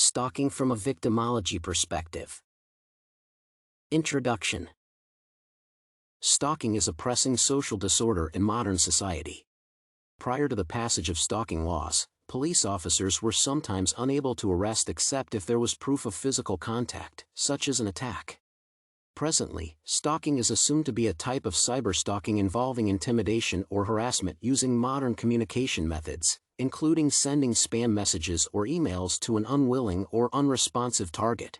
Stalking from a victimology perspective. Introduction. Stalking is a pressing social disorder in modern society. Prior to the passage of stalking laws, police officers were sometimes unable to arrest except if there was proof of physical contact, such as an attack. Presently, stalking is assumed to be a type of cyberstalking involving intimidation or harassment using modern communication methods, including sending spam messages or emails to an unwilling or unresponsive target.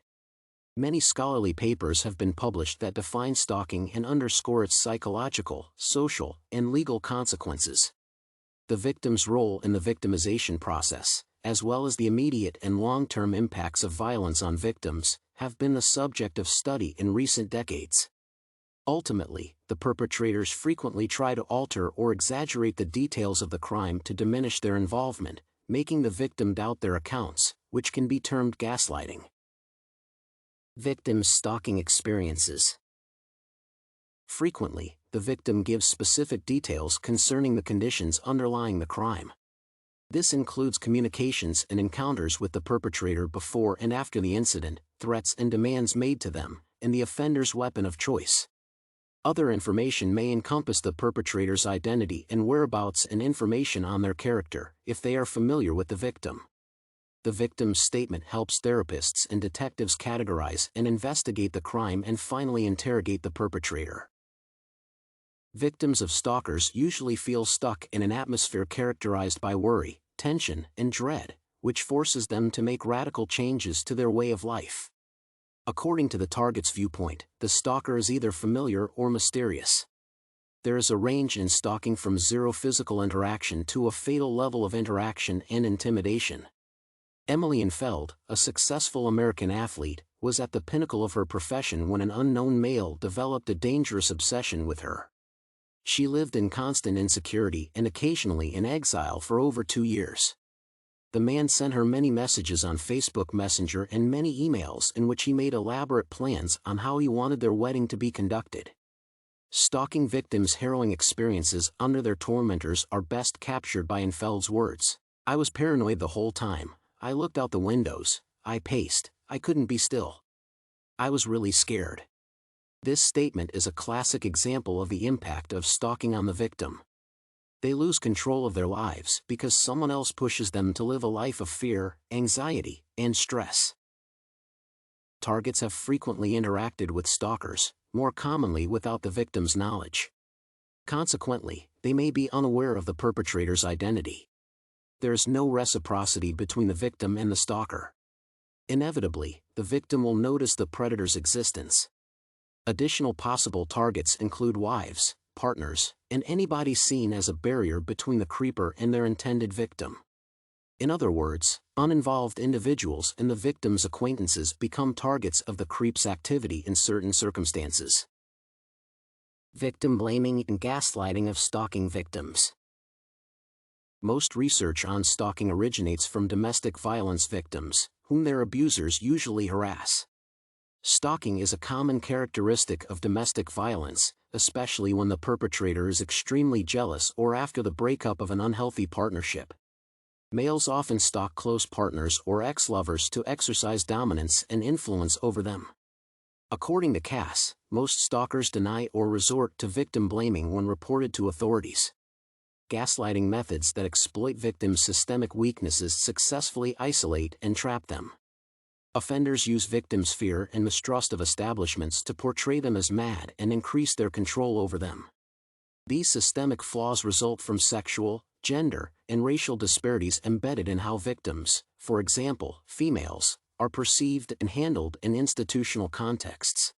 Many scholarly papers have been published that define stalking and underscore its psychological, social, and legal consequences. The victim's role in the victimization process, as well as the immediate and long-term impacts of violence on victims, have been the subject of study in recent decades. Ultimately, the perpetrators frequently try to alter or exaggerate the details of the crime to diminish their involvement, making the victim doubt their accounts, which can be termed gaslighting. Victims' stalking experiences. Frequently, the victim gives specific details concerning the conditions underlying the crime. This includes communications and encounters with the perpetrator before and after the incident, threats and demands made to them, and the offender's weapon of choice. Other information may encompass the perpetrator's identity and whereabouts and information on their character, if they are familiar with the victim. The victim's statement helps therapists and detectives categorize and investigate the crime and finally interrogate the perpetrator. Victims of stalkers usually feel stuck in an atmosphere characterized by worry, tension, and dread, which forces them to make radical changes to their way of life. According to the target's viewpoint, the stalker is either familiar or mysterious. There is a range in stalking from zero physical interaction to a fatal level of interaction and intimidation. Emily Infeld, a successful American athlete, was at the pinnacle of her profession when an unknown male developed a dangerous obsession with her. She lived in constant insecurity and occasionally in exile for over 2 years. The man sent her many messages on Facebook Messenger and many emails in which he made elaborate plans on how he wanted their wedding to be conducted. Stalking victims' harrowing experiences under their tormentors are best captured by Infeld's words. "I was paranoid the whole time. I looked out the windows, I paced, I couldn't be still. I was really scared." This statement is a classic example of the impact of stalking on the victim. They lose control of their lives because someone else pushes them to live a life of fear, anxiety, and stress. Targets have frequently interacted with stalkers, more commonly without the victim's knowledge. Consequently, they may be unaware of the perpetrator's identity. There is no reciprocity between the victim and the stalker. Inevitably, the victim will notice the predator's existence. Additional possible targets include wives, partners, and anybody seen as a barrier between the creeper and their intended victim. In other words, uninvolved individuals and the victim's acquaintances become targets of the creep's activity in certain circumstances. Victim blaming and gaslighting of stalking victims. Most research on stalking originates from domestic violence victims, whom their abusers usually harass. Stalking is a common characteristic of domestic violence, especially when the perpetrator is extremely jealous or after the breakup of an unhealthy partnership. Males often stalk close partners or ex-lovers to exercise dominance and influence over them. According to Cass, most stalkers deny or resort to victim blaming when reported to authorities. Gaslighting methods that exploit victims' systemic weaknesses successfully isolate and trap them. Offenders use victims' fear and mistrust of establishments to portray them as mad and increase their control over them. These systemic flaws result from sexual, gender, and racial disparities embedded in how victims, for example, females, are perceived and handled in institutional contexts.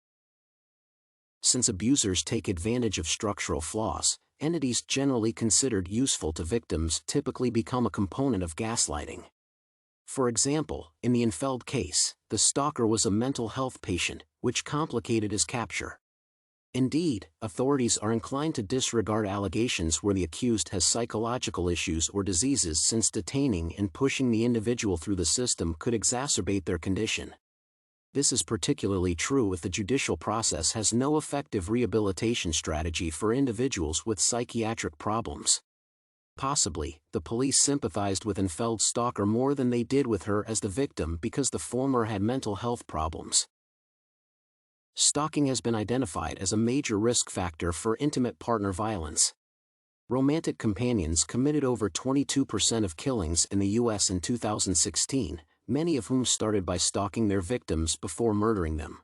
Since abusers take advantage of structural flaws, entities generally considered useful to victims typically become a component of gaslighting. For example, in the Infeld case, the stalker was a mental health patient, which complicated his capture. Indeed, authorities are inclined to disregard allegations where the accused has psychological issues or diseases, since detaining and pushing the individual through the system could exacerbate their condition. This is particularly true if the judicial process has no effective rehabilitation strategy for individuals with psychiatric problems. Possibly, the police sympathized with Infeld's stalker more than they did with her as the victim because the former had mental health problems. Stalking has been identified as a major risk factor for intimate partner violence. Romantic companions committed over 22% of killings in the U.S. in 2016, many of whom started by stalking their victims before murdering them.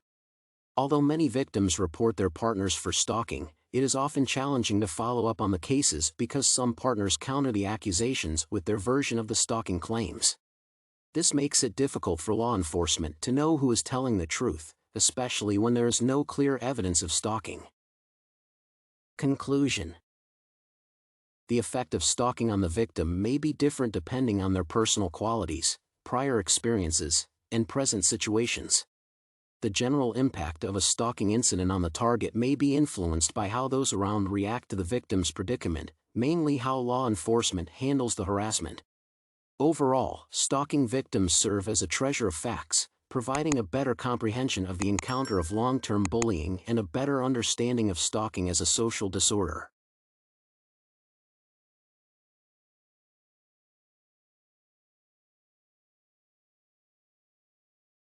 Although many victims report their partners for stalking, it is often challenging to follow up on the cases because some partners counter the accusations with their version of the stalking claims. This makes it difficult for law enforcement to know who is telling the truth, especially when there is no clear evidence of stalking. Conclusion: the effect of stalking on the victim may be different depending on their personal qualities, prior experiences, and present situations. The general impact of a stalking incident on the target may be influenced by how those around react to the victim's predicament, mainly how law enforcement handles the harassment. Overall, stalking victims serve as a treasure of facts, providing a better comprehension of the encounter of long-term bullying and a better understanding of stalking as a social disorder.